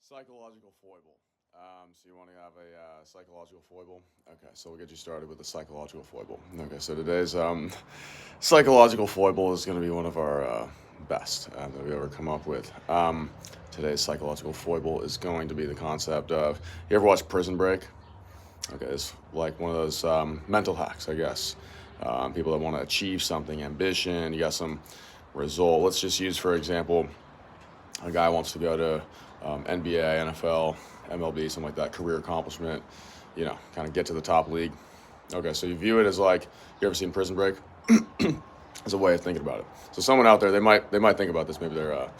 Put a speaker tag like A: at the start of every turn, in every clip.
A: Psychological foible. So you want to have a psychological foible? Okay, so we'll get you started with the psychological foible. Okay, so today's psychological foible is going to be one of our best that we ever come up with. Today's psychological foible is going to be the concept of, you ever watch Prison Break? Okay, it's like one of those mental hacks, I guess. People that want to achieve something, ambition, you got some result. Let's just use, for example, a guy wants to go to NBA, NFL, MLB, something like that, career accomplishment, kind of get to the top league. Okay, so you view it as like, you ever seen Prison Break? As a way of thinking about it. So someone out there, they might think about this. Maybe they're a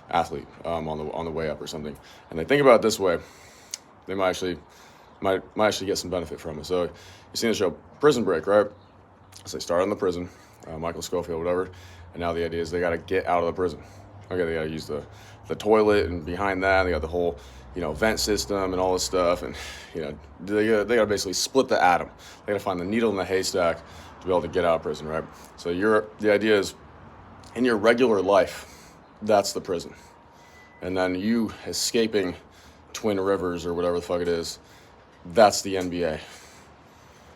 A: athlete on the way up or something, and they think about it this way. They might actually get some benefit from it. So you've seen the show Prison Break, right? So they start in the prison, Michael Scofield, whatever, and now the idea is they got to get out of the prison. Okay, they got to use the toilet, and behind that they got the whole vent system and all this stuff, and they got to basically split the atom. They got to find the needle in the haystack to be able to get out of prison, right? So the idea is, in your regular life, that's the prison, and then you escaping Twin Rivers or whatever the fuck it is, that's the NBA,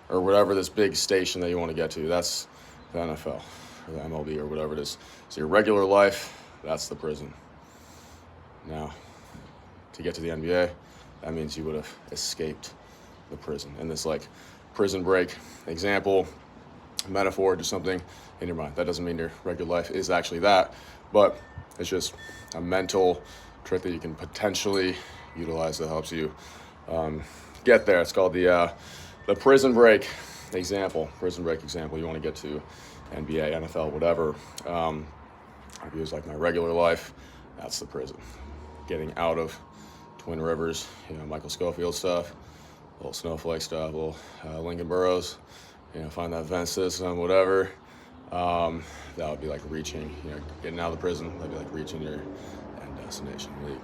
A: or whatever this big station that you want to get to, that's the NFL or the MLB or whatever it is. So your regular life, that's the prison. Now, to get to the NBA, that means you would have escaped the prison. And this Prison Break example, metaphor, just something in your mind. That doesn't mean your regular life is actually that, but it's just a mental trick that you can potentially utilize that helps you get there. It's called the Prison Break example. Prison Break example. You want to get to NBA, NFL, whatever. I view it as like my regular life. That's the prison. Getting out of Twin Rivers, Michael Scofield stuff, a little Snowflake stuff, a little Lincoln Burrows, find that vent system, whatever. That would be like reaching, getting out of the prison. That'd be like reaching your end destination. Really